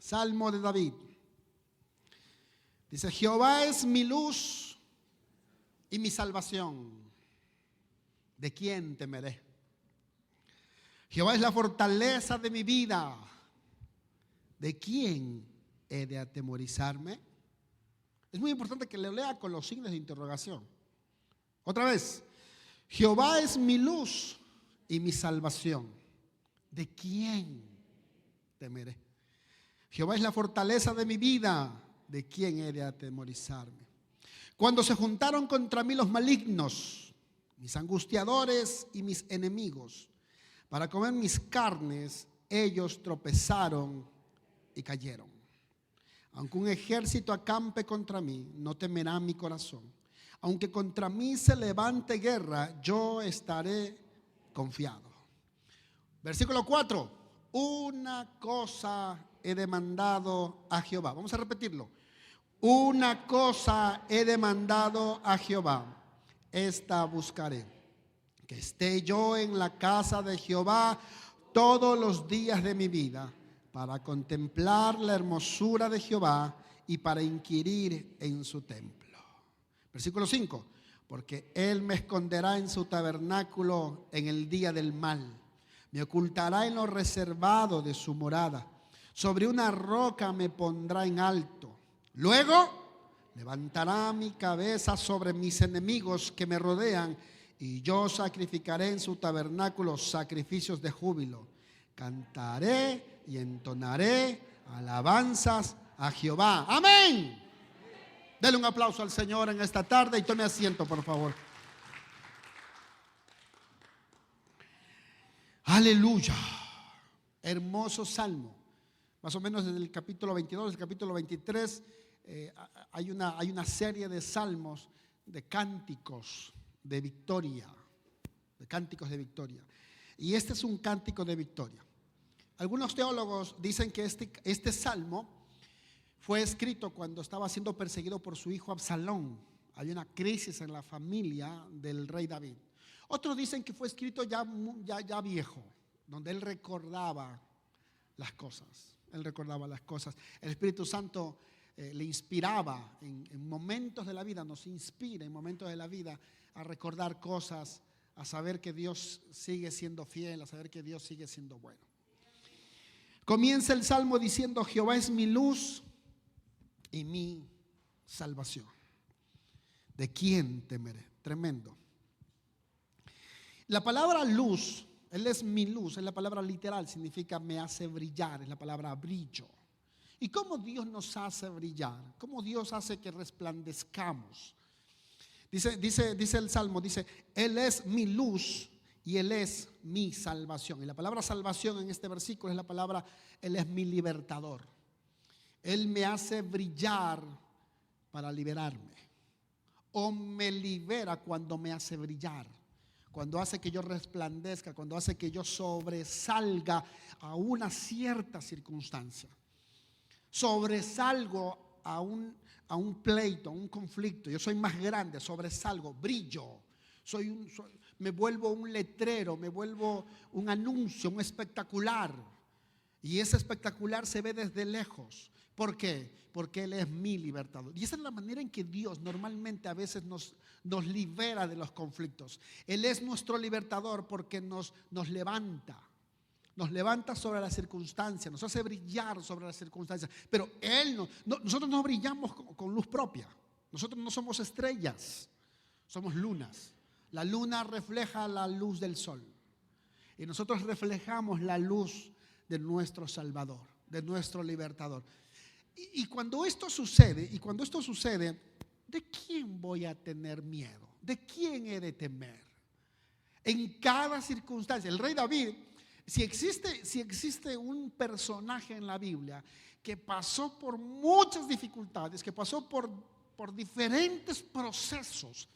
Salmo de David. Dice: Jehová es mi luz y mi salvación. ¿De quién temeré? Jehová es la fortaleza de mi vida. ¿De quién he de atemorizarme? Es muy importante que le lea con los signos de interrogación. Otra vez: Jehová es mi luz y mi salvación. ¿De quién temeré? Jehová es la fortaleza de mi vida. ¿De quién he de atemorizarme? Cuando se juntaron contra mí los malignos, mis angustiadores y mis enemigos, para comer mis carnes, ellos tropezaron y cayeron. Aunque un ejército acampe contra mí, no temerá mi corazón. Aunque contra mí se levante guerra, yo estaré confiado. Versículo 4. Una cosa he demandado a Jehová. Vamos a repetirlo. Una cosa he demandado a Jehová, esta buscaré: que esté yo en la casa de Jehová todos los días de mi vida, para contemplar la hermosura de Jehová y para inquirir en su templo. Versículo 5. Porque él me esconderá en su tabernáculo en el día del mal, me ocultará en lo reservado de su morada, sobre una roca me pondrá en alto. Luego levantará mi cabeza sobre mis enemigos que me rodean, y yo sacrificaré en su tabernáculo sacrificios de júbilo. Cantaré y entonaré alabanzas a Jehová. Amén. Dele un aplauso al Señor en esta tarde y tome asiento, por favor. Aleluya. Hermoso salmo. Más o menos desde el capítulo 22, el capítulo 23, hay una serie de salmos, de cánticos de victoria. De cánticos de victoria. Y este es un cántico de victoria. Algunos teólogos dicen que este salmo fue escrito cuando estaba siendo perseguido por su hijo Absalón. Hay una crisis en la familia del rey David. Otros dicen que fue escrito ya viejo, donde él recordaba las cosas. El Espíritu Santo le inspiraba en momentos de la vida, nos inspira en momentos de la vida a recordar cosas, a saber que Dios sigue siendo fiel, a saber que Dios sigue siendo bueno. Comienza el salmo diciendo: Jehová es mi luz y mi salvación. ¿De quién temeré? Tremendo. La palabra luz, Él es mi luz, es la palabra literal, significa me hace brillar, es la palabra brillo. ¿Y cómo Dios nos hace brillar? ¿Cómo Dios hace que resplandezcamos? Dice el salmo, dice: Él es mi luz y Él es mi salvación. Y la palabra salvación en este versículo es la palabra: Él es mi libertador. Él me hace brillar para liberarme. O me libera cuando me hace brillar, cuando hace que yo resplandezca, cuando hace que yo sobresalga a una cierta circunstancia. Sobresalgo a un pleito, a un conflicto. Yo soy más grande, sobresalgo, brillo. Me vuelvo un letrero, me vuelvo un anuncio, un espectacular. Y ese espectacular se ve desde lejos. ¿Por qué? Porque Él es mi libertador. Y esa es la manera en que Dios normalmente a veces nos libera de los conflictos. Él es nuestro libertador porque nos levanta. Nos levanta sobre las circunstancias, nos hace brillar sobre las circunstancias. Pero nosotros no brillamos con luz propia. Nosotros no somos estrellas, somos lunas. La luna refleja la luz del sol. Y nosotros reflejamos la luz de nuestro Salvador, de nuestro libertador. Y cuando esto sucede, ¿de quién voy a tener miedo? ¿De quién he de temer? En cada circunstancia. El rey David, si existe un personaje en la Biblia que pasó por muchas dificultades, que pasó por diferentes procesos.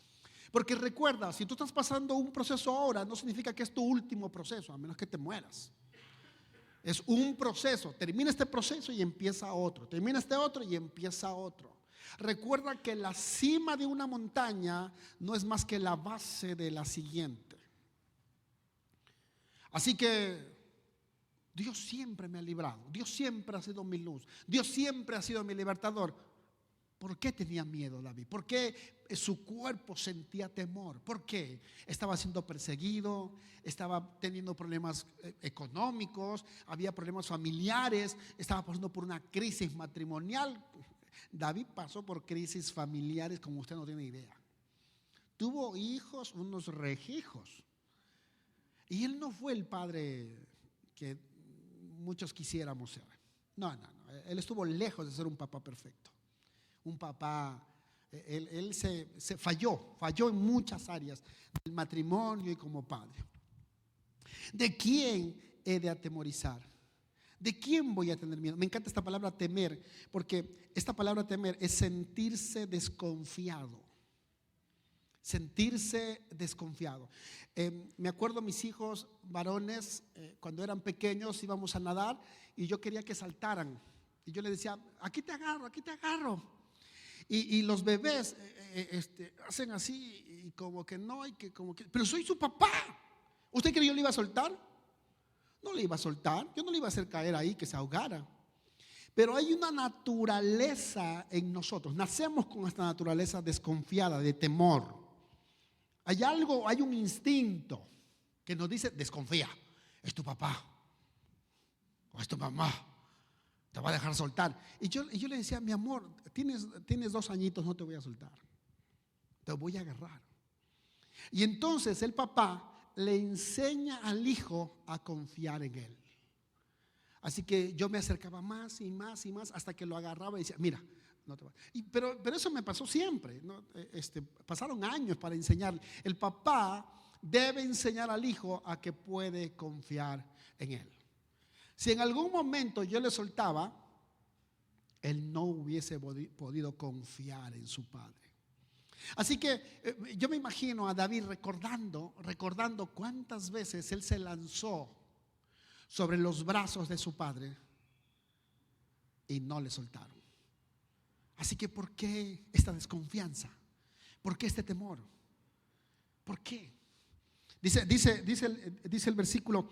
Porque recuerda, si tú estás pasando un proceso ahora, no significa que es tu último proceso, a menos que te mueras. Es un proceso, termina este proceso y empieza otro, termina este otro y empieza otro. Recuerda que la cima de una montaña no es más que la base de la siguiente. Así que Dios siempre me ha librado. Dios siempre ha sido mi luz. Dios siempre ha sido mi libertador. ¿Por qué tenía miedo David? ¿Por qué su cuerpo sentía temor? ¿Por qué? Estaba siendo perseguido, estaba teniendo problemas económicos, había problemas familiares, estaba pasando por una crisis matrimonial. David pasó por crisis familiares como usted no tiene idea. Tuvo hijos, unos regijos. Y él no fue el padre que muchos quisiéramos ser. No. Él estuvo lejos de ser un papá perfecto. Un papá, él se falló en muchas áreas del matrimonio y como padre. ¿De quién he de atemorizar? ¿De quién voy a tener miedo? Me encanta esta palabra temer, porque esta palabra temer es sentirse desconfiado. Sentirse desconfiado. Me acuerdo mis hijos varones, cuando eran pequeños íbamos a nadar y yo quería que saltaran. Y yo les decía, aquí te agarro. Y los bebés hacen así y como que no, pero soy su papá. ¿Usted cree que yo le iba a soltar? No le iba a soltar, yo no le iba a hacer caer ahí que se ahogara. Pero hay una naturaleza en nosotros, nacemos con esta naturaleza desconfiada, de temor. Hay un instinto que nos dice, desconfía, es tu papá o es tu mamá. Te va a dejar soltar. Y yo le decía, mi amor, tienes 2 añitos, no te voy a soltar. Te voy a agarrar. Y entonces el papá le enseña al hijo a confiar en él. Así que yo me acercaba más y más hasta que lo agarraba y decía, mira, no te va. Pero eso me pasó siempre, ¿no? Pasaron años para enseñar. El papá debe enseñar al hijo a que puede confiar en él. Si en algún momento yo le soltaba, él no hubiese podido confiar en su padre. Así que yo me imagino a David recordando cuántas veces él se lanzó sobre los brazos de su padre y no le soltaron. Así que ¿por qué esta desconfianza? ¿Por qué este temor? ¿Por qué? Dice el versículo,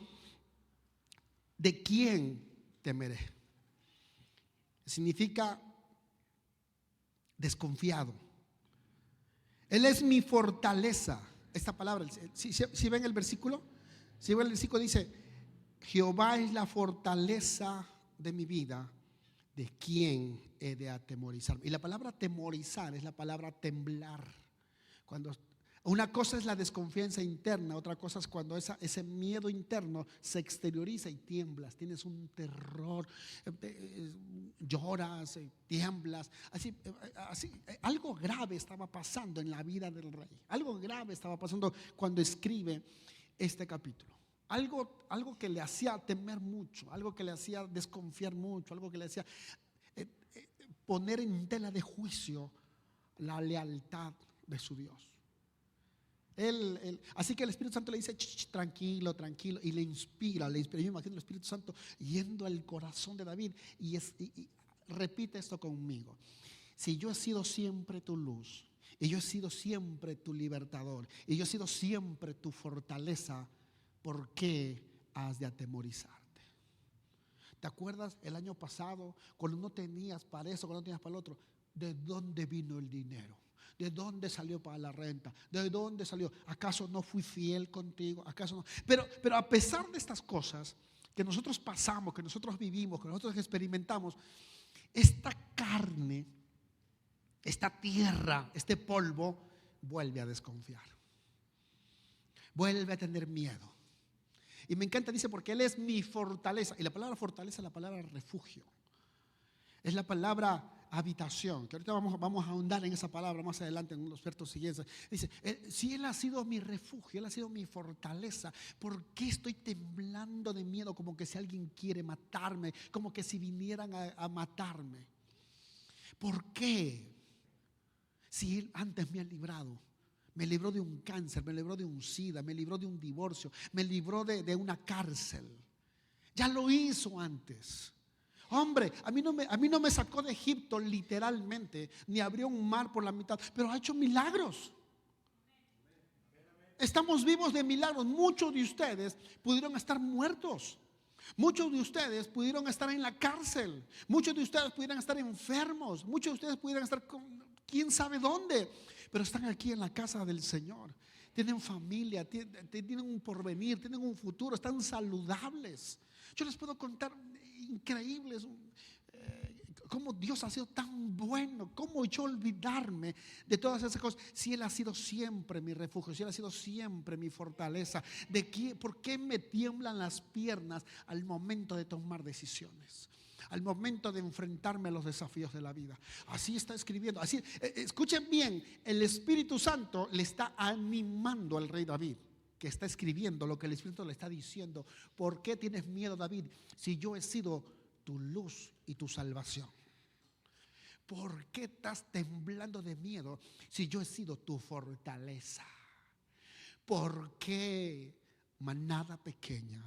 ¿de quién temeré? Significa desconfiado. Él es mi fortaleza. Esta palabra, si ven el versículo, dice, Jehová es la fortaleza de mi vida, ¿de quién he de atemorizarme? Y la palabra atemorizar es la palabra temblar. Una cosa es la desconfianza interna, otra cosa es cuando ese miedo interno se exterioriza y tiemblas, tienes un terror, lloras, tiemblas. Así, algo grave estaba pasando en la vida del rey. Algo grave estaba pasando cuando escribe este capítulo. Algo que le hacía temer mucho, algo que le hacía desconfiar mucho, algo que le hacía poner en tela de juicio la lealtad de su Dios. Así que el Espíritu Santo le dice, tranquilo, y le inspira. Yo me imagino el Espíritu Santo yendo al corazón de David y repite esto conmigo. Si yo he sido siempre tu luz, y yo he sido siempre tu libertador, y yo he sido siempre tu fortaleza, ¿por qué has de atemorizarte? ¿Te acuerdas el año pasado cuando no tenías para eso, cuando no tenías para el otro? ¿De dónde vino el dinero? ¿De dónde salió para la renta? ¿De dónde salió? ¿Acaso no fui fiel contigo? ¿Acaso no? Pero a pesar de estas cosas que nosotros pasamos, que nosotros vivimos, que nosotros experimentamos, esta carne, esta tierra, este polvo, vuelve a desconfiar. Vuelve a tener miedo. Y me encanta, dice, porque Él es mi fortaleza. Y la palabra fortaleza es la palabra refugio. Es la palabra habitación, que ahorita vamos a ahondar en esa palabra más adelante en los versos siguientes. Dice, si Él ha sido mi refugio, Él ha sido mi fortaleza, ¿por qué estoy temblando de miedo? Como que si alguien quiere matarme, como que si vinieran a matarme. ¿Por qué? Si Él antes me ha librado. Me libró de un cáncer, me libró de un SIDA, me libró de un divorcio, me libró de una cárcel. Ya lo hizo antes. Hombre, a mí no me sacó de Egipto literalmente, ni abrió un mar por la mitad, pero ha hecho milagros. Estamos vivos de milagros. Muchos de ustedes pudieron estar muertos. Muchos de ustedes pudieron estar en la cárcel, muchos de ustedes pudieran estar enfermos, muchos de ustedes pudieran estar con quién sabe dónde, pero están aquí en la casa del Señor. Tienen familia, tienen un porvenir, tienen un futuro, están saludables. Yo les puedo contar increíbles cómo Dios ha sido tan bueno, cómo yo olvidarme de todas esas cosas, si Él ha sido siempre mi refugio, si Él ha sido siempre mi fortaleza. ¿Por qué me tiemblan las piernas al momento de tomar decisiones? Al momento de enfrentarme a los desafíos de la vida. Así está escribiendo. Así, escuchen bien, el Espíritu Santo le está animando al rey David, que está escribiendo lo que el Espíritu le está diciendo. ¿Por qué tienes miedo, David, si yo he sido tu luz y tu salvación? ¿Por qué estás temblando de miedo si yo he sido tu fortaleza? ¿Por qué, manada pequeña,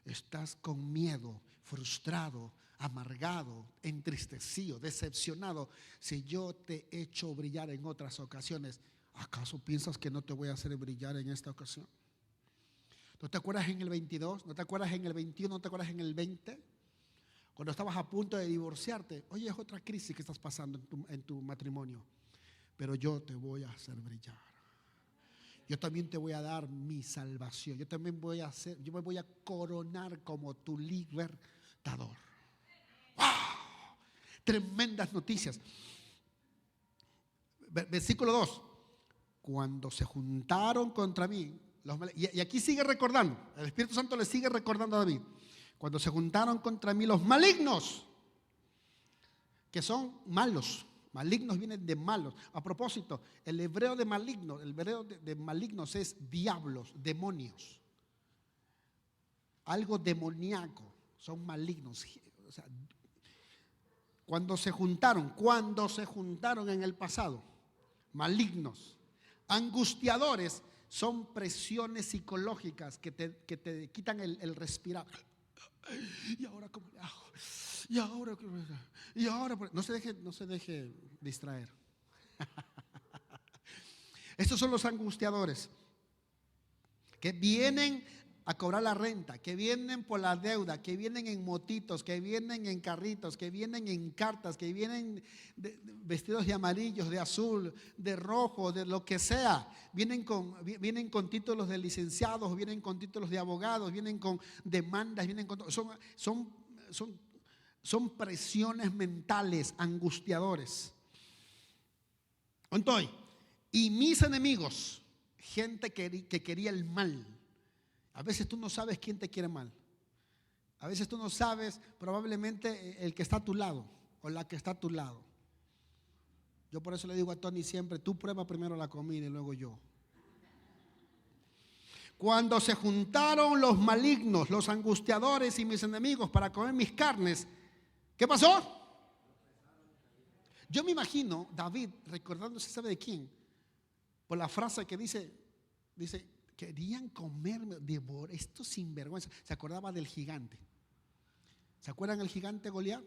estás con miedo, frustrado, amargado, entristecido, decepcionado, si yo te he hecho brillar en otras ocasiones? ¿Acaso piensas que no te voy a hacer brillar en esta ocasión? ¿No te acuerdas en el 22? ¿No te acuerdas en el 21? ¿No te acuerdas en el 20? Cuando estabas a punto de divorciarte. Oye, es otra crisis que estás pasando en tu matrimonio, pero yo te voy a hacer brillar. Yo también te voy a dar mi salvación. Yo también yo me voy a coronar como tu libertador. ¡Wow! Tremendas noticias. Versículo 2. Cuando se juntaron contra mí, y aquí sigue recordando, el Espíritu Santo le sigue recordando a David. Cuando se juntaron contra mí los malignos, que son malos. Malignos vienen de malos. A propósito, el hebreo de maligno, el hebreo de malignos es diablos, demonios. Algo demoníaco, son malignos. O sea, cuando se juntaron en el pasado, malignos, angustiadores, son presiones psicológicas que te quitan el respirar. ¿Y ahora cómo le hago? ¿Y ahora? No se deje distraer. Estos son los angustiadores que vienen a cobrar la renta, que vienen por la deuda, que vienen en motitos, que vienen en carritos, que vienen en cartas, que vienen vestidos de amarillos, de azul, de rojo, de lo que sea. Vienen con títulos de licenciados, vienen con títulos de abogados, vienen con demandas, son presiones mentales, angustiadores. Entonces, y mis enemigos, gente que quería el mal. A veces tú no sabes quién te quiere mal. A veces tú no sabes, probablemente el que está a tu lado o la que está a tu lado. Yo por eso le digo a Tony siempre, tú prueba primero la comida y luego yo. Cuando se juntaron los malignos, los angustiadores y mis enemigos para comer mis carnes, ¿qué pasó? Yo me imagino David recordándose, ¿sabe de quién? Por la frase que dice, querían comerme, devorar, esto sinvergüenza. Se acordaba del gigante. ¿Se acuerdan del gigante Goliat?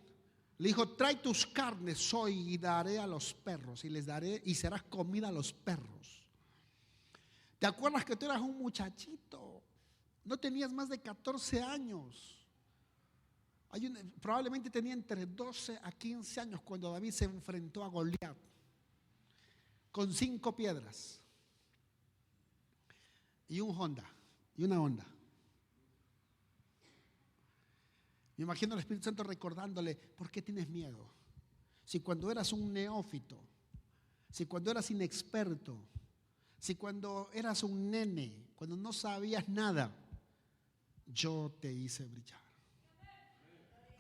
Le dijo, trae tus carnes hoy y daré a los perros, y les daré, y serás comida a los perros. ¿Te acuerdas que tú eras un muchachito? No tenías más de 14 años. Probablemente tenía entre 12 a 15 años cuando David se enfrentó a Goliat con 5 piedras. Y una Honda. Me imagino al Espíritu Santo recordándole, ¿por qué tienes miedo? Si cuando eras un neófito, si cuando eras inexperto, si cuando eras un nene, cuando no sabías nada, yo te hice brillar.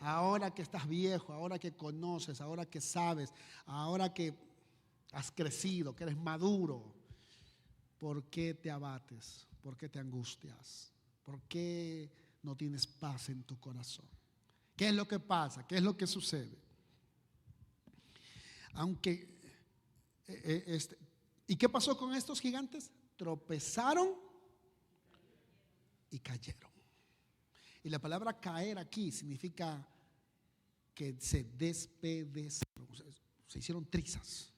Ahora que estás viejo, ahora que conoces, ahora que sabes, ahora que has crecido, que eres maduro, ¿por qué te abates? ¿Por qué te angustias? ¿Por qué no tienes paz en tu corazón? ¿Qué es lo que pasa? ¿Qué es lo que sucede? ¿Y qué pasó con estos gigantes? Tropezaron y cayeron. Y la palabra caer aquí significa que se despedazaron, se hicieron trizas,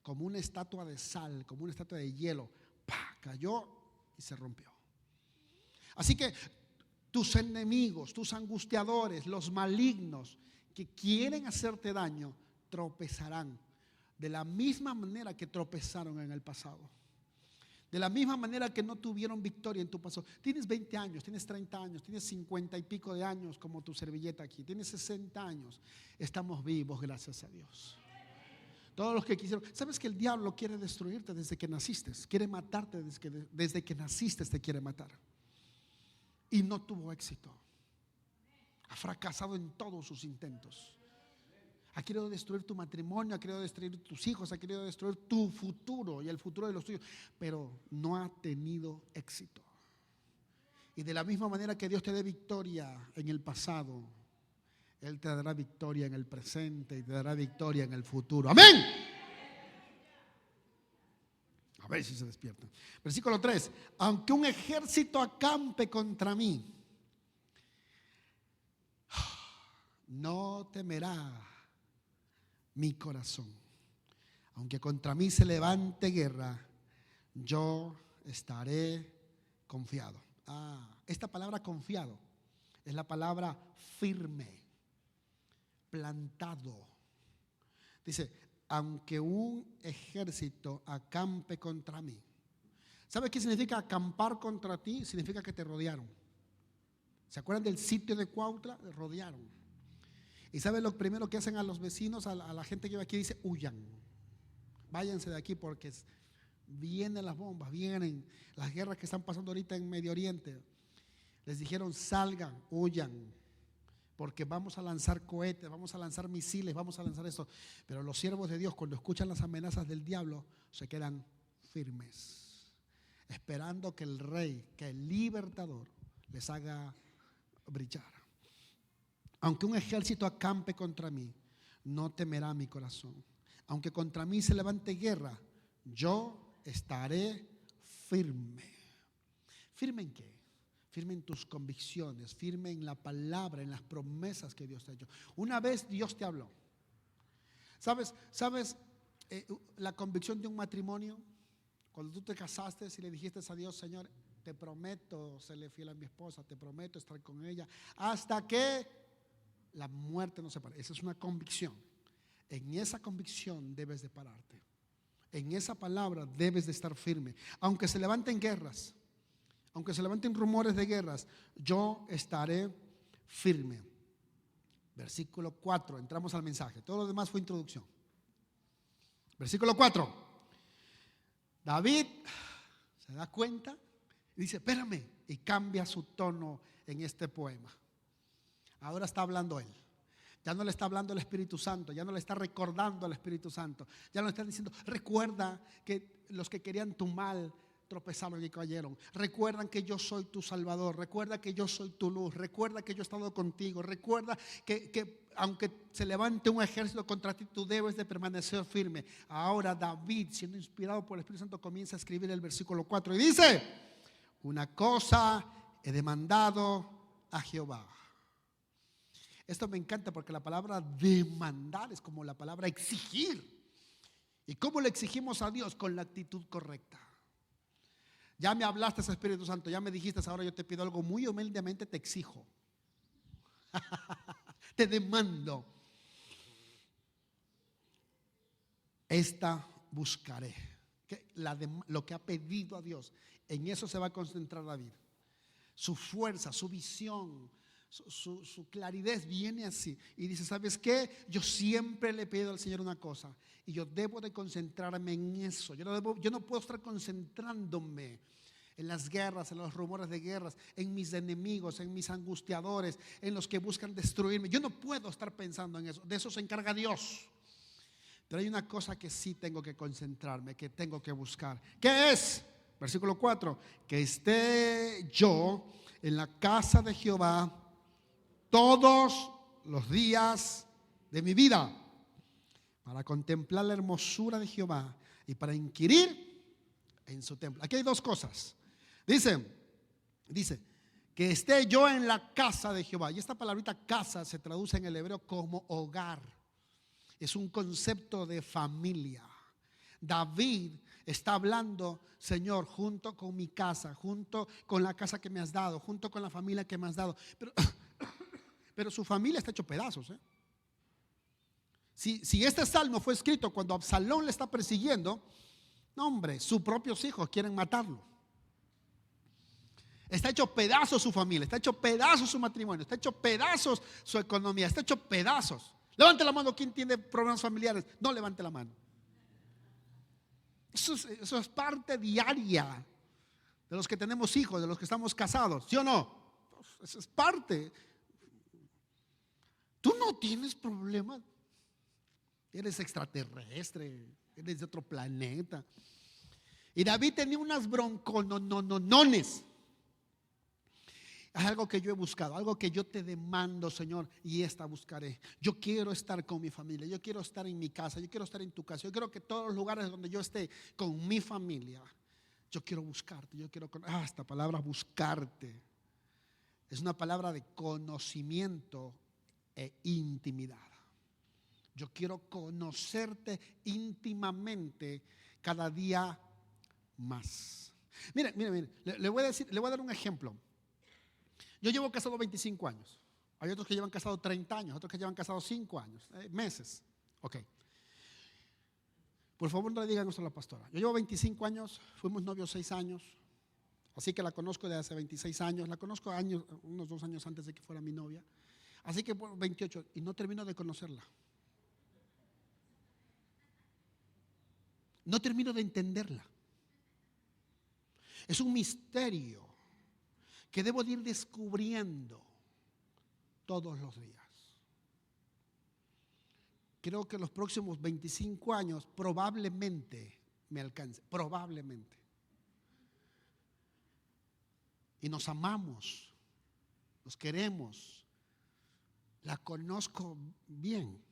como una estatua de sal, como una estatua de hielo. ¡Pah! Cayó y se rompió. Así que tus enemigos, tus angustiadores, los malignos que quieren hacerte daño, tropezarán de la misma manera que tropezaron en el pasado. De la misma manera que no tuvieron victoria en tu pasado. Tienes 20 años, tienes 30 años, tienes 50 y pico de años como tu servilleta aquí. Tienes 60 años. Estamos vivos, gracias a Dios. Todos los que quisieron. ¿Sabes que el diablo quiere destruirte desde que naciste? Quiere matarte desde que naciste, te quiere matar. Y no tuvo éxito. Ha fracasado en todos sus intentos. Ha querido destruir tu matrimonio, ha querido destruir tus hijos, ha querido destruir tu futuro y el futuro de los tuyos, pero no ha tenido éxito. Y de la misma manera que Dios te dé victoria en el pasado, Él te dará victoria en el presente y te dará victoria en el futuro. ¡Amén! A ver si se despiertan. Versículo 3. Aunque un ejército acampe contra mí, no temerá mi corazón. Aunque contra mí se levante guerra, yo estaré confiado. Esta palabra confiado es la palabra firme, plantado. Dice, aunque un ejército acampe contra mí. ¿Sabes qué significa acampar contra ti? Significa que te rodearon. ¿Se acuerdan del sitio de Cuautla? Rodearon. ¿Y saben lo primero que hacen a los vecinos, a la gente que vive aquí? Dice, huyan, váyanse de aquí porque vienen las bombas, vienen las guerras que están pasando ahorita en Medio Oriente. Les dijeron, salgan, huyan, porque vamos a lanzar cohetes, vamos a lanzar misiles, vamos a lanzar esto. Pero los siervos de Dios, cuando escuchan las amenazas del diablo, se quedan firmes, esperando que el rey, que el libertador les haga brillar. Aunque un ejército acampe contra mí, no temerá mi corazón. Aunque contra mí se levante guerra, yo estaré firme. ¿Firme en qué? Firme en tus convicciones, firme en la palabra, en las promesas que Dios te ha hecho. Una vez Dios te habló. ¿Sabes la convicción de un matrimonio? Cuando tú te casaste y le dijiste a Dios, Señor, te prometo serle fiel a mi esposa, te prometo estar con ella hasta que la muerte nos separe. Esa es una convicción. En esa convicción debes de pararte. En esa palabra debes de estar firme. Aunque se levanten guerras, aunque se levanten rumores de guerras, yo estaré firme. Versículo 4, entramos al mensaje. Todo lo demás fue introducción. Versículo 4. David se da cuenta y dice, espérame, y cambia su tono en este poema. Ahora está hablando él. Ya no le está hablando el Espíritu Santo, ya no le está recordando al Espíritu Santo, ya no le está diciendo, recuerda que los que querían tu mal tropezaron y cayeron. Recuerdan que yo soy tu Salvador, recuerda que yo soy tu luz, recuerda que yo he estado contigo, recuerda que aunque se levante un ejército contra ti, tú debes de permanecer firme. Ahora David, siendo inspirado por el Espíritu Santo, comienza a escribir el versículo 4 y dice, una cosa he demandado a Jehová. Esto me encanta porque la palabra demandar es como la palabra exigir. ¿Y cómo le exigimos a Dios? Con la actitud correcta. Ya me hablaste, Espíritu Santo, ya me dijiste, ahora yo te pido algo muy humildemente, te exijo. Te demando. Esta buscaré. Lo que ha pedido a Dios, en eso se va a concentrar David. Su fuerza, su visión, su claridad viene así. Y dice, ¿sabes qué? Yo siempre le pido al Señor una cosa y yo debo de concentrarme en eso. Yo no puedo estar concentrándome en las guerras, en los rumores de guerras, en mis enemigos, en mis angustiadores, en los que buscan destruirme. Yo no puedo estar pensando en eso. De eso se encarga Dios. Pero hay una cosa que sí tengo que concentrarme, que tengo que buscar. ¿Qué es? Versículo 4. Que esté yo en la casa de Jehová todos los días de mi vida, para contemplar la hermosura de Jehová y para inquirir en su templo. Aquí hay dos cosas. Dice que esté yo en la casa de Jehová. Y esta palabrita casa se traduce en el hebreo como hogar. Es un concepto de familia, David está hablando, Señor, junto con mi casa, junto con la casa que me has dado, junto con la familia que me has dado. Pero su familia está hecho pedazos, ¿eh? Si este salmo fue escrito cuando Absalón le está persiguiendo, no, hombre, sus propios hijos quieren matarlo. Está hecho pedazos su familia, está hecho pedazos su matrimonio, está hecho pedazos su economía, está hecho pedazos. Levante la mano quien tiene problemas familiares. No levante la mano. Eso es parte diaria de los que tenemos hijos, de los que estamos casados, ¿sí o no? Eso es parte. Tú no tienes problemas. Eres extraterrestre, eres de otro planeta. Y David tenía unas bronconononones. Es algo que yo he buscado, algo que yo te demando, Señor, y esta buscaré. Yo quiero estar con mi familia, yo quiero estar en mi casa, yo quiero estar en tu casa. Yo quiero que todos los lugares donde yo esté con mi familia, yo quiero buscarte. Yo quiero, esta palabra buscarte es una palabra de conocimiento e intimidad. Yo quiero conocerte íntimamente cada día más. Mire, le voy a dar un ejemplo. Yo llevo casado 25 años. Hay otros que llevan casado 30 años, otros que llevan casado 5 años, meses. Ok. Por favor, no le digan eso a la pastora. Yo llevo 25 años, fuimos novios 6 años. Así que la conozco desde hace 26 años. La conozco unos 2 años antes de que fuera mi novia. Así que 28 y no termino de conocerla. No termino de entenderla. Es un misterio que debo de ir descubriendo todos los días. Creo que los próximos 25 años probablemente me alcance, probablemente. Y nos amamos, nos queremos, la conozco bien,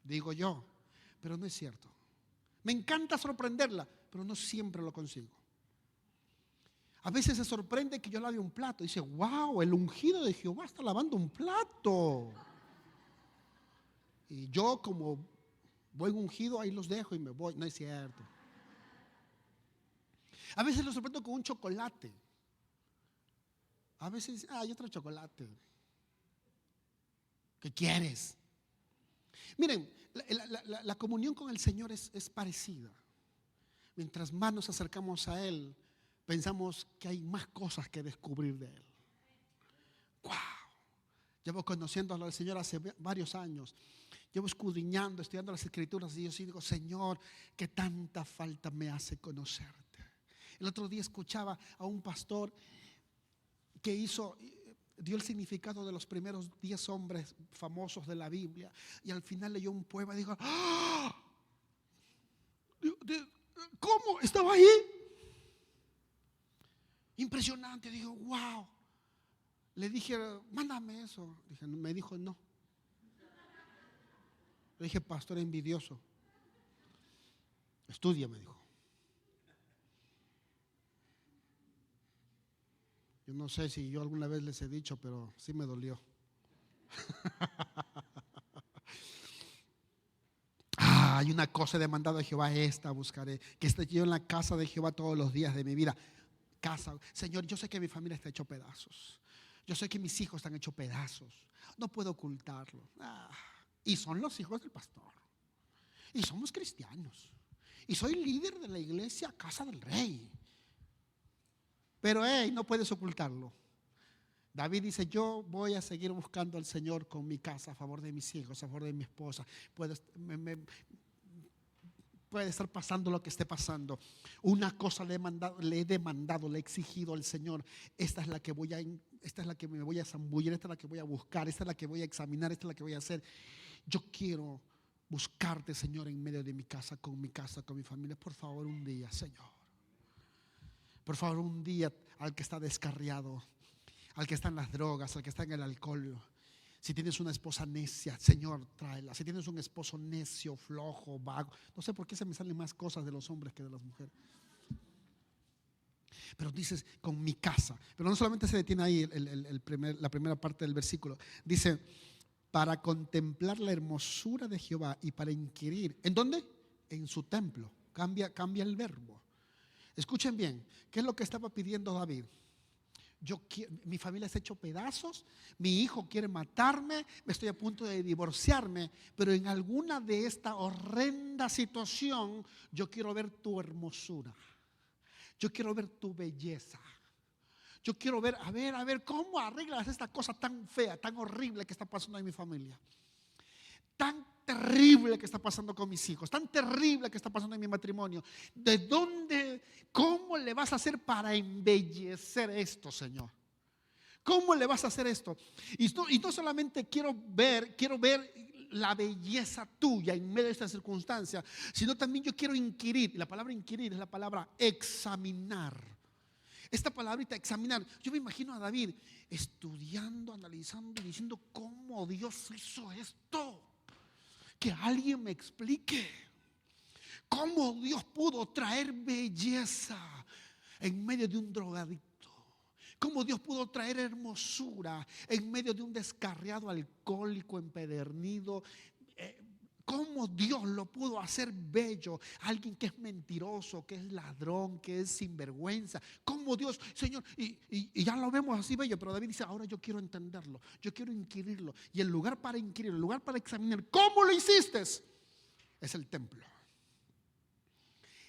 digo yo, pero no es cierto. Me encanta sorprenderla, pero no siempre lo consigo. A veces se sorprende que yo lave un plato y dice, wow, el ungido de Jehová está lavando un plato. Y yo como buen ungido ahí los dejo y me voy. No es cierto. A veces lo sorprendo con un chocolate. A veces, hay otro chocolate. ¿Qué quieres? Miren, la comunión con el Señor es parecida. Mientras más nos acercamos a Él, pensamos que hay más cosas que descubrir de Él. ¡Wow! Llevo conociendo al Señor hace varios años. Llevo escudriñando, estudiando las Escrituras y yo sí digo, Señor, que tanta falta me hace conocerte. El otro día escuchaba a un pastor que dio el significado de los primeros 10 hombres famosos de la Biblia y al final leyó un poema y dijo, ¡ah! ¿Cómo? ¿Estaba ahí? Impresionante, digo, wow. Le dije, mándame eso. Me dijo, no. Le dije, pastor envidioso. Estudia, me dijo. Yo no sé si yo alguna vez les he dicho, pero sí me dolió. Hay una cosa demandada de Jehová, esta buscaré, que esté yo en la casa de Jehová todos los días de mi vida. Casa, Señor, yo sé que mi familia está hecho pedazos. Yo sé que mis hijos están hechos pedazos. No puedo ocultarlo. Y son los hijos del pastor. Y somos cristianos. Y soy líder de la iglesia Casa del Rey. Pero no puedes ocultarlo. David dice, yo voy a seguir buscando al Señor con mi casa, a favor de mis hijos, a favor de mi esposa. Puede estar pasando lo que esté pasando. Una cosa le he demandado, le he exigido al Señor. Esta es la que me voy a zambullir, esta es la que voy a buscar, esta es la que voy a examinar, esta es la que voy a hacer. Yo quiero buscarte, Señor, en medio de mi casa, con mi familia. Por favor, un día, Señor. Por favor, un día al que está descarriado, al que está en las drogas, al que está en el alcohol. Si tienes una esposa necia, Señor, tráela. Si tienes un esposo necio, flojo, vago. No sé por qué se me salen más cosas de los hombres que de las mujeres. Pero dices, con mi casa. Pero no solamente se detiene ahí la primera parte del versículo. Dice, para contemplar la hermosura de Jehová y para inquirir. ¿En dónde? En su templo. cambia el verbo. Escuchen bien, ¿qué es lo que estaba pidiendo David? Mi familia se ha hecho pedazos, mi hijo quiere matarme, me estoy a punto de divorciarme, pero en alguna de esta horrenda situación yo quiero ver tu hermosura, yo quiero ver tu belleza, yo quiero ver, a ver, ¿cómo arreglas esta cosa tan fea, tan horrible que está pasando en mi familia? Tan terrible que está pasando con mis hijos, tan terrible que está pasando en mi matrimonio. ¿De dónde, cómo le vas a hacer para embellecer esto, Señor? ¿Cómo le vas a hacer esto? Y no solamente quiero ver la belleza tuya en medio de esta circunstancia, sino también yo quiero inquirir. La palabra inquirir es la palabra examinar. Esta palabrita examinar, yo me imagino a David estudiando, analizando y diciendo cómo Dios hizo esto. Que alguien me explique cómo Dios pudo traer belleza en medio de un drogadicto. Cómo Dios pudo traer hermosura en medio de un descarriado alcohólico empedernido. Cómo Dios lo pudo hacer bello. Alguien que es mentiroso, que es ladrón, que es sinvergüenza. Cómo Dios, Señor, y ya lo vemos así bello. Pero David dice, ahora yo quiero entenderlo, yo quiero inquirirlo. Y el lugar para inquirir, el lugar para examinar cómo lo hiciste, es el templo.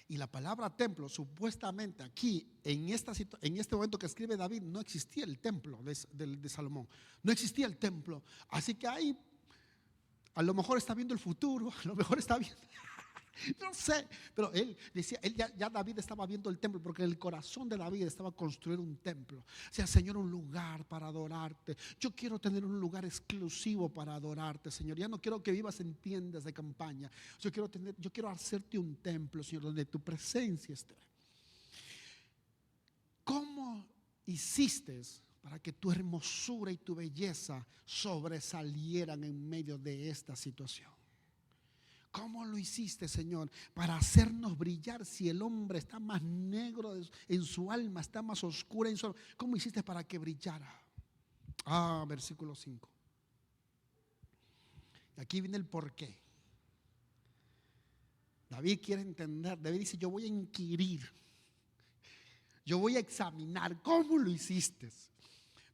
Y la palabra templo, supuestamente aquí, en este momento que escribe David, no existía el templo de Salomón. No existía el templo. Así que ahí a lo mejor está viendo el futuro, a lo mejor está viendo, no sé, pero él decía, ya David estaba viendo el templo, porque el corazón de David estaba construir un templo. O sea, Señor, un lugar para adorarte. Yo quiero tener un lugar exclusivo para adorarte, Señor. Ya no quiero que vivas en tiendas de campaña. Yo quiero hacerte un templo, Señor, donde tu presencia esté. ¿Cómo hiciste para que tu hermosura y tu belleza sobresalieran en medio de esta situación? ¿Cómo lo hiciste, Señor, para hacernos brillar si el hombre está más negro en su alma, está más oscura en su alma? ¿Cómo hiciste para que brillara? Versículo 5. Aquí viene el porqué. David quiere entender. David dice, yo voy a inquirir, yo voy a examinar cómo lo hiciste.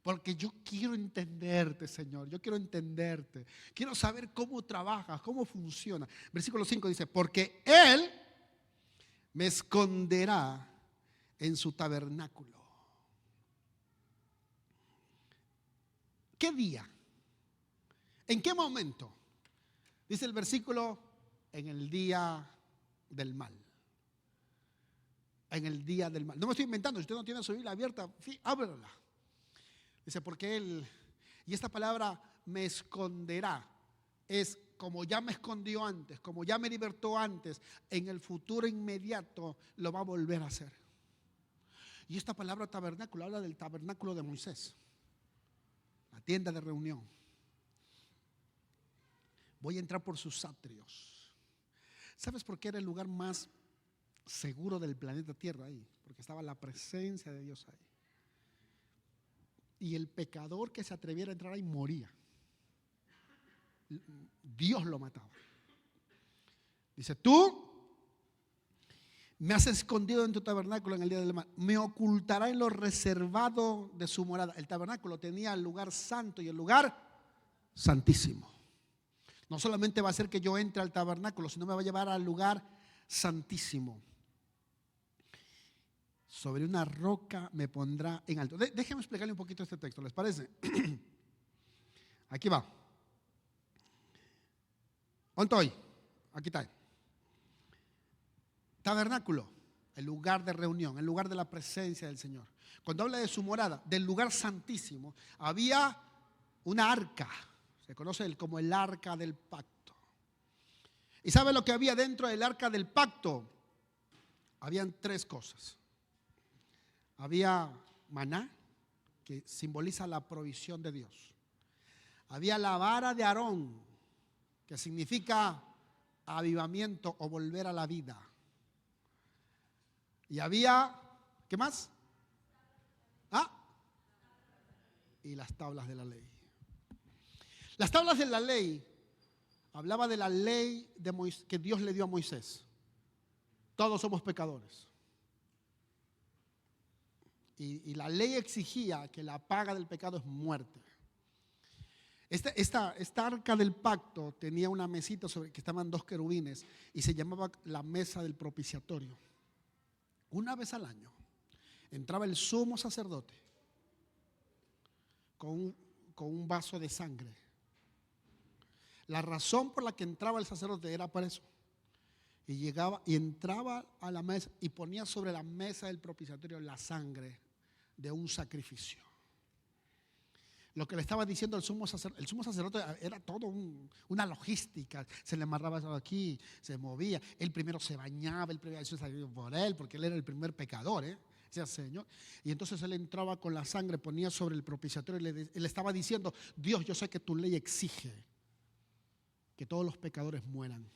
Porque yo quiero entenderte, Señor. Yo quiero entenderte. Quiero saber cómo trabajas, cómo funciona. Versículo 5 dice, porque Él me esconderá en su tabernáculo. ¿Qué día? ¿En qué momento? Dice el versículo, en el día del mal. En el día del mal. No me estoy inventando. Si usted no tiene su Biblia abierta, ábrela. Dice, porque Él, y esta palabra me esconderá, es como ya me escondió antes, como ya me libertó antes, en el futuro inmediato lo va a volver a hacer. Y esta palabra tabernáculo habla del tabernáculo de Moisés, la tienda de reunión. Voy a entrar por sus atrios. ¿Sabes por qué era el lugar más seguro del planeta Tierra ahí? Porque estaba la presencia de Dios ahí. Y el pecador que se atreviera a entrar ahí moría. Dios lo mataba. Dice, tú me has escondido en tu tabernáculo en el día del mal. Me ocultará en lo reservado de su morada. El tabernáculo tenía el lugar santo y el lugar santísimo. No solamente va a hacer que yo entre al tabernáculo, sino me va a llevar al lugar santísimo. Sobre una roca me pondrá en alto. Déjenme explicarle un poquito este texto, ¿les parece? Aquí va. ¿Dónde estoy? Aquí está. Tabernáculo, el lugar de reunión, el lugar de la presencia del Señor. Cuando habla de su morada, del lugar santísimo, había una arca. Se conoce como el arca del pacto. ¿Y sabe lo que había dentro del arca del pacto? Habían tres cosas. Había maná, que simboliza la provisión de Dios. Había la vara de Aarón, que significa avivamiento o volver a la vida. Y había, ¿qué más? Y las tablas de la ley. Las tablas de la ley hablaba de la ley de Moisés, que Dios le dio a Moisés. Todos somos pecadores. Y la ley exigía que la paga del pecado es muerte. Esta arca del pacto tenía una mesita sobre que estaban 2 querubines y se llamaba la mesa del propiciatorio. Una vez al año entraba el sumo sacerdote con un vaso de sangre. La razón por la que entraba el sacerdote era por eso. Y llegaba y entraba a la mesa y ponía sobre la mesa del propiciatorio la sangre de un sacrificio. Lo que le estaba diciendo el sumo sacerdote era todo una logística. Se le amarraba eso aquí, se movía. Él primero se bañaba, el primero se por él, porque él era el primer pecador, decía Señor. Y entonces él entraba con la sangre, ponía sobre el propiciatorio y le estaba diciendo: Dios, yo sé que tu ley exige que todos los pecadores mueran.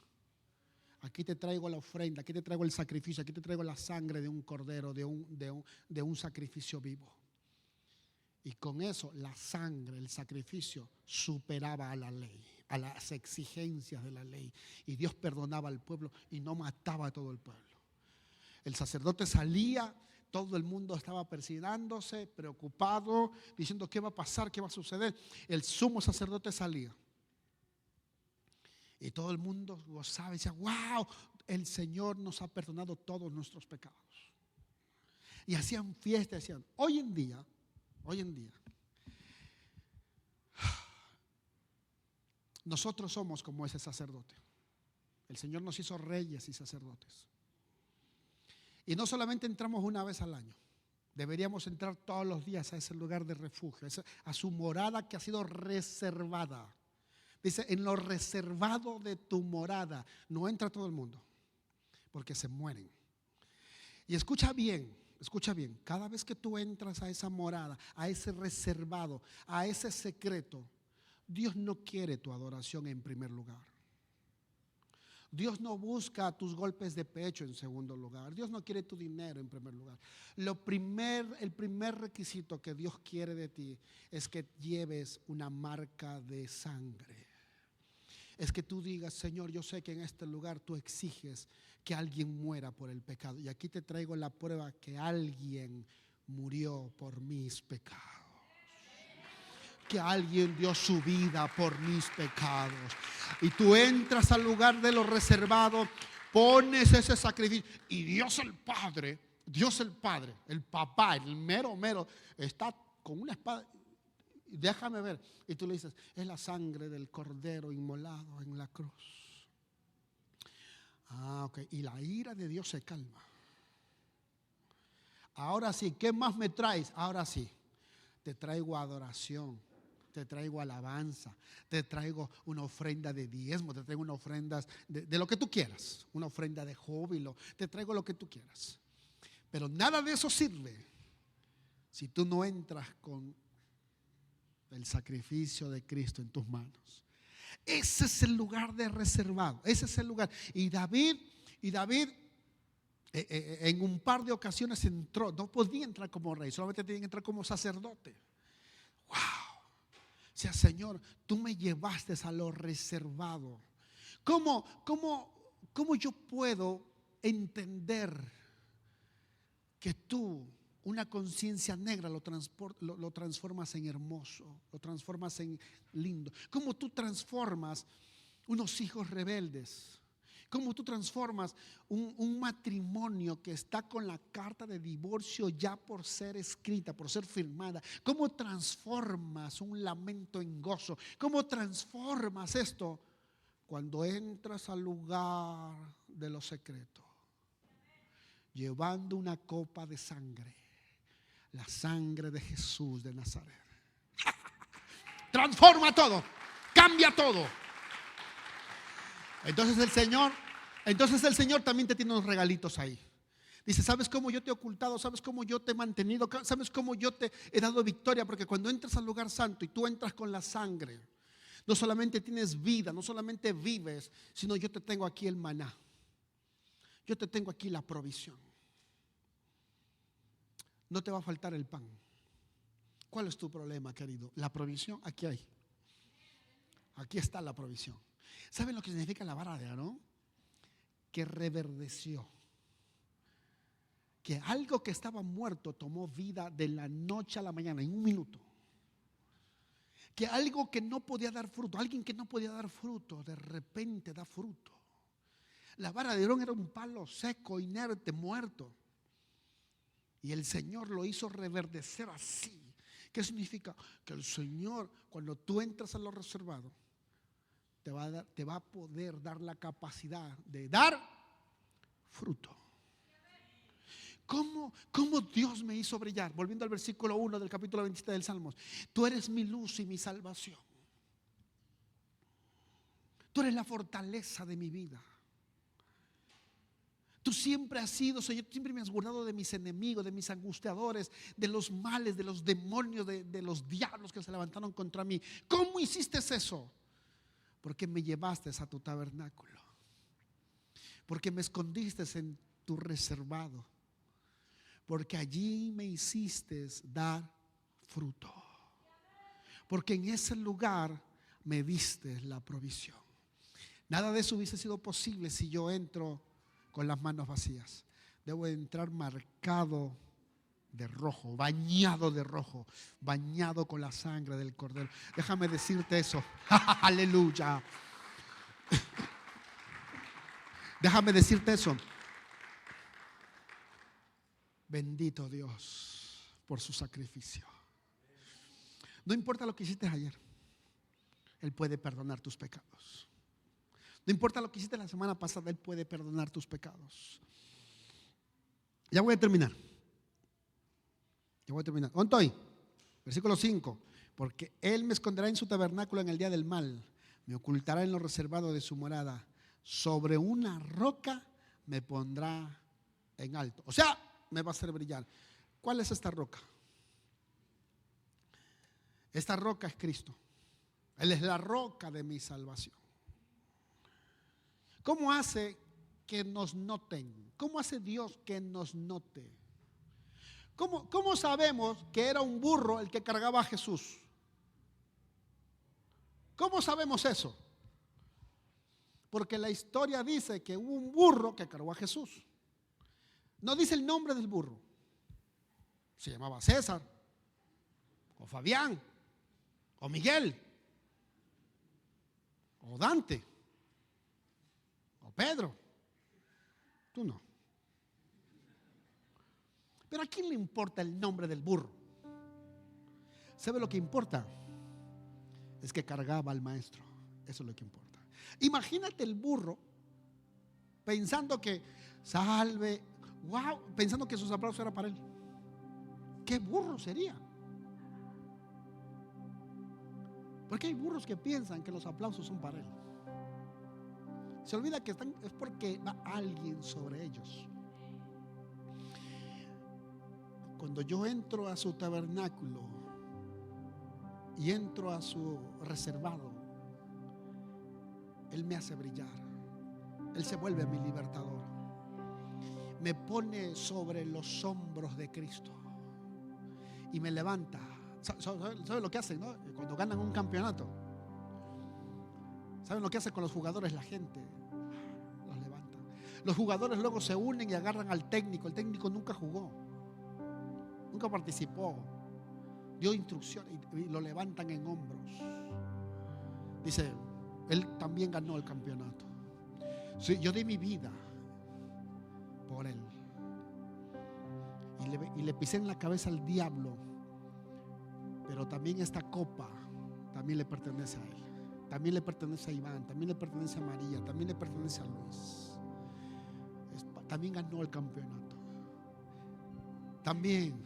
Aquí te traigo la ofrenda, aquí te traigo el sacrificio, aquí te traigo la sangre de un cordero, de un sacrificio vivo. Y con eso la sangre, el sacrificio superaba a la ley, a las exigencias de la ley. Y Dios perdonaba al pueblo y no mataba a todo el pueblo. El sacerdote salía, todo el mundo estaba persignándose, preocupado, diciendo: ¿qué va a pasar? ¿Qué va a suceder? El sumo sacerdote salía. Y todo el mundo gozaba y decía: wow, el Señor nos ha perdonado todos nuestros pecados. Y hacían fiesta, decían. Hoy en día, nosotros somos como ese sacerdote. El Señor nos hizo reyes y sacerdotes. Y no solamente entramos una vez al año. Deberíamos entrar todos los días a ese lugar de refugio, a su morada que ha sido reservada. Dice: en lo reservado de tu morada no entra todo el mundo, porque se mueren. Y escucha bien, cada vez que tú entras a esa morada, a ese reservado, a ese secreto, Dios no quiere tu adoración en primer lugar. Dios no busca tus golpes de pecho en segundo lugar. Dios no quiere tu dinero en primer lugar. El primer requisito que Dios quiere de ti es que lleves una marca de sangre. Es que tú digas: Señor, yo sé que en este lugar tú exiges que alguien muera por el pecado. Y aquí te traigo la prueba que alguien murió por mis pecados. Que alguien dio su vida por mis pecados. Y tú entras al lugar de lo reservado, pones ese sacrificio. Y Dios el Padre, el papá, el mero, está con una espada. Déjame ver. Y tú le dices: es la sangre del cordero inmolado en la cruz. Ok. Y la ira de Dios se calma. Ahora sí, ¿qué más me traes? Ahora sí, te traigo adoración, te traigo alabanza, te traigo una ofrenda de diezmo, te traigo una ofrenda de lo que tú quieras, una ofrenda de júbilo, te traigo lo que tú quieras. Pero nada de eso sirve si tú no entras con el sacrificio de Cristo en tus manos. Ese es el lugar de reservado. Ese es el lugar. Y David en un par de ocasiones entró. No podía entrar como rey, solamente tenía que entrar como sacerdote. Wow. O sea, Señor, tú me llevaste a lo reservado. ¿Cómo yo puedo entender que tú, una conciencia negra, lo transformas en hermoso, lo transformas en lindo? ¿Cómo tú transformas unos hijos rebeldes? ¿Cómo tú transformas un matrimonio que está con la carta de divorcio ya por ser escrita, por ser firmada? ¿Cómo transformas un lamento en gozo? ¿Cómo transformas esto cuando entras al lugar de lo secreto, llevando una copa de sangre? La sangre de Jesús de Nazaret. Transforma todo, cambia todo. Entonces el Señor también te tiene unos regalitos ahí. Dice: ¿sabes cómo yo te he ocultado? ¿Sabes cómo yo te he mantenido? ¿Sabes cómo yo te he dado victoria? Porque cuando entras al lugar santo y tú entras con la sangre, no solamente tienes vida, no solamente vives, sino yo te tengo aquí el maná. Yo te tengo aquí la provisión. No te va a faltar el pan. ¿Cuál es tu problema, querido? La provisión, aquí hay. Aquí está la provisión. ¿Saben lo que significa la vara de Aarón? Que reverdeció. que algo que estaba muerto tomó vida de la noche a la mañana, en un minuto. Que algo que no podía dar fruto, alguien que no podía dar fruto, de repente da fruto. La vara de Aarón era un palo seco, inerte, muerto. Y el Señor lo hizo reverdecer así. ¿Qué significa? Que el Señor, cuando tú entras a lo reservado, te va a poder dar la capacidad de dar fruto. ¿Cómo Dios me hizo brillar? Volviendo al versículo 1 del capítulo 27 del Salmos. Tú eres mi luz y mi salvación. Tú eres la fortaleza de mi vida. Tú siempre has sido, Señor, tú siempre me has guardado de mis enemigos, de mis angustiadores, de los males, de los demonios, de los diablos que se levantaron contra mí. ¿Cómo hiciste eso? Porque me llevaste a tu tabernáculo. Porque me escondiste en tu reservado. Porque allí me hiciste dar fruto. Porque en ese lugar me diste la provisión. Nada de eso hubiese sido posible si yo entro con las manos vacías. Debo entrar marcado de rojo, bañado de rojo, bañado con la sangre del Cordero. Déjame decirte eso. Aleluya. Déjame decirte eso. Bendito Dios por su sacrificio. No importa lo que hiciste ayer, Él puede perdonar tus pecados. No importa lo que hiciste la semana pasada, Él puede perdonar tus pecados. Ya voy a terminar. ¿Dónde estoy? Versículo 5. Porque Él me esconderá en su tabernáculo en el día del mal, me ocultará en lo reservado de su morada. Sobre una roca me pondrá en alto. O sea, me va a hacer brillar. ¿Cuál es esta roca? Esta roca es Cristo. Él es la roca de mi salvación. ¿Cómo hace que nos noten? ¿Cómo hace Dios que nos note? ¿Cómo sabemos que era un burro el que cargaba a Jesús? ¿Cómo sabemos eso? Porque la historia dice que hubo un burro que cargó a Jesús. No dice el nombre del burro. Se llamaba César, o Fabián, o Miguel, o Dante, o Pedro. Tú no. Pero ¿a quién le importa el nombre del burro? ¿Sabe lo que importa? Es que cargaba al maestro. Eso es lo que importa. Imagínate el burro pensando que salve, wow, pensando que sus aplausos eran para él. ¿Qué burro sería? Porque hay burros que piensan que los aplausos son para él. Se olvida que es porque va alguien sobre ellos. Cuando yo entro a su tabernáculo y entro a su reservado, Él me hace brillar. Él se vuelve mi libertador. Me pone sobre los hombros de Cristo y me levanta. ¿Saben lo que hacen, no? Cuando ganan un campeonato? ¿Saben lo que hace con los jugadores? La gente los levanta. Los jugadores luego se unen y agarran al técnico. El técnico nunca jugó, nunca participó, dio instrucciones y lo levantan en hombros. Dice, él también ganó el campeonato. Sí, yo di mi vida por él y le pisé en la cabeza al diablo. Pero también esta copa también le pertenece a él. También le pertenece a Iván, también le pertenece a María, también le pertenece a Luis. También ganó el campeonato. También,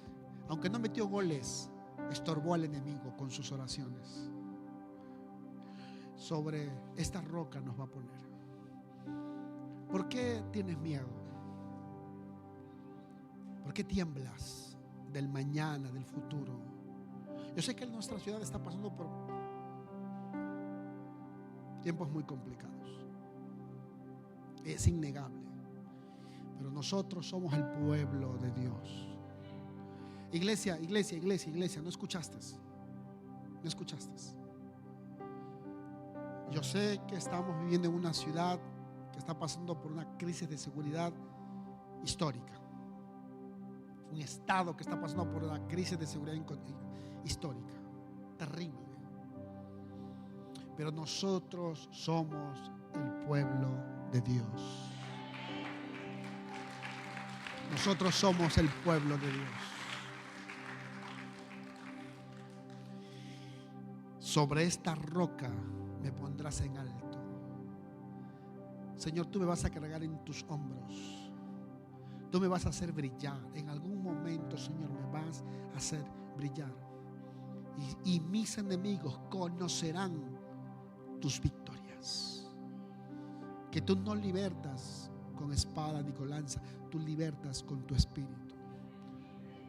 aunque no metió goles, estorbó al enemigo con sus oraciones. Sobre esta roca nos va a poner. ¿Por qué tienes miedo? ¿Por qué tiemblas del mañana, del futuro? Yo sé que nuestra ciudad está pasando por tiempos muy complicados. Es innegable. Pero nosotros somos el pueblo de Dios. Iglesia, ¿no escuchaste? ¿No escuchaste? Yo sé que estamos viviendo en una ciudad que está pasando por una crisis de seguridad histórica. un estado que está pasando por la crisis de seguridad histórica, terrible. Pero nosotros somos el pueblo de Dios. Nosotros somos el pueblo de Dios. Sobre esta roca me pondrás en alto. Señor, tú me vas a cargar en tus hombros. Tú me vas a hacer brillar. En algún momento, Señor, me vas a hacer brillar. Y mis enemigos conocerán tus victorias. Que tú no libertas con espada ni con lanza. Tú libertas con tu espíritu.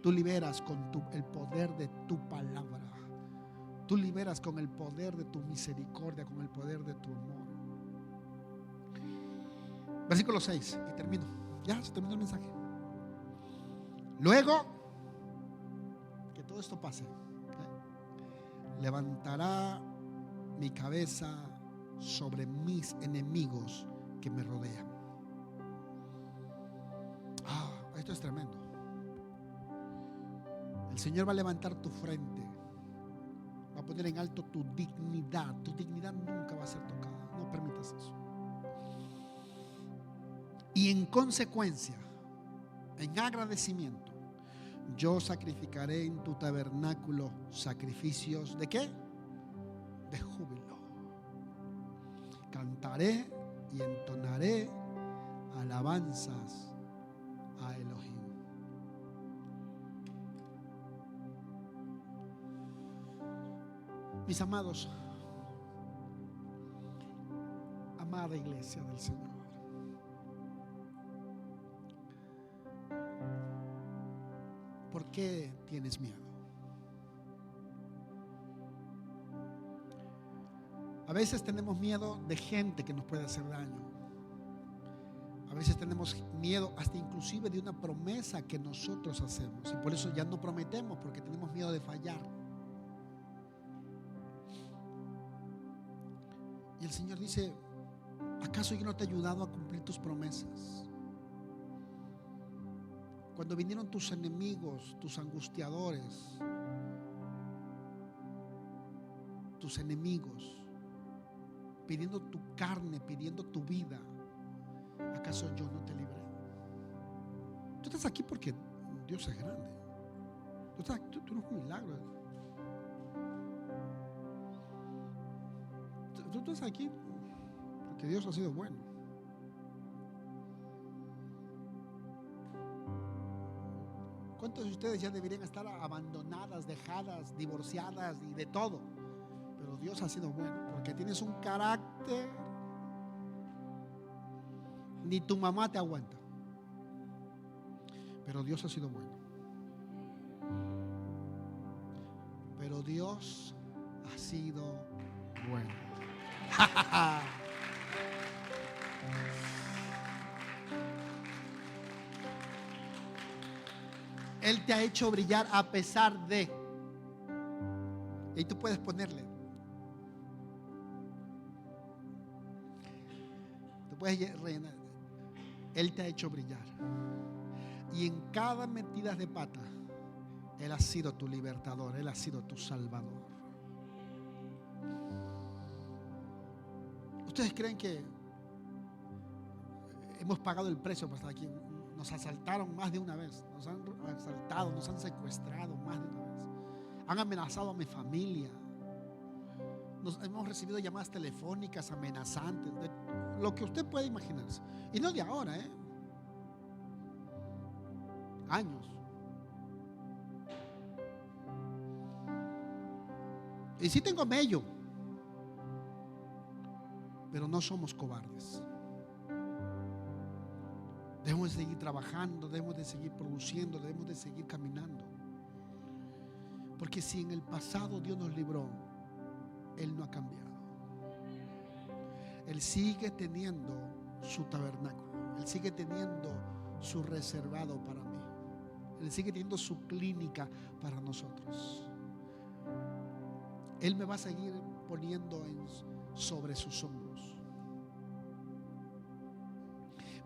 Tú liberas con el poder de tu palabra. Tú liberas con el poder de tu misericordia, con el poder de tu amor. Versículo 6, y termino. Ya se terminó el mensaje. Luego que todo esto pase, levantará mi cabeza sobre mis enemigos que me rodean. Esto es tremendo. El Señor va a levantar tu frente, va a poner en alto tu dignidad. Tu dignidad nunca va a ser tocada. No permitas eso. Y en consecuencia, en agradecimiento, yo sacrificaré en tu tabernáculo sacrificios ¿de qué? De júbilo. Cantaré y entonaré alabanzas a Elohim. Mis amados, amada iglesia del Señor, ¿por qué tienes miedo? A veces tenemos miedo de gente que nos puede hacer daño. A veces tenemos miedo hasta inclusive de una promesa que nosotros hacemos. Y por eso ya no prometemos, porque tenemos miedo de fallar. Y el Señor dice: ¿acaso yo no te he ayudado a cumplir tus promesas? Cuando vinieron tus enemigos, tus angustiadores, tus enemigos, pidiendo tu carne, pidiendo tu vida, ¿acaso yo no te libré? Tú estás aquí porque Dios es grande. Tú no eres un milagro. Tú estás aquí porque Dios ha sido bueno. ¿Cuántos de ustedes ya deberían estar abandonadas, dejadas, divorciadas y de todo? Pero Dios ha sido bueno, porque tienes un carácter. Ni tu mamá te aguanta. Pero Dios ha sido bueno. Pero Dios ha sido bueno. Él te ha hecho brillar a pesar de. Y tú puedes ponerle. Tú puedes rellenar. Él te ha hecho brillar. Y en cada metida de pata, Él ha sido tu libertador. Él ha sido tu salvador. ¿Ustedes creen que hemos pagado el precio para estar aquí? Nos asaltaron más de una vez. Nos han asaltado, nos han secuestrado más de una vez. Han amenazado a mi familia. Hemos recibido llamadas telefónicas amenazantes, de lo que usted puede imaginarse. Y no de ahora, años. Y sí tengo mello, pero no somos cobardes. Debemos de seguir trabajando, debemos de seguir produciendo, debemos de seguir caminando. Porque si en el pasado Dios nos libró, Él no ha cambiado. Él sigue teniendo su tabernáculo. Él sigue teniendo su reservado para mí. Él sigue teniendo su clínica para nosotros. Él me va a seguir poniendo sobre sus hombros.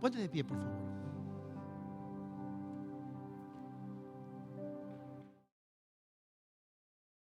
Ponte de pie, por favor.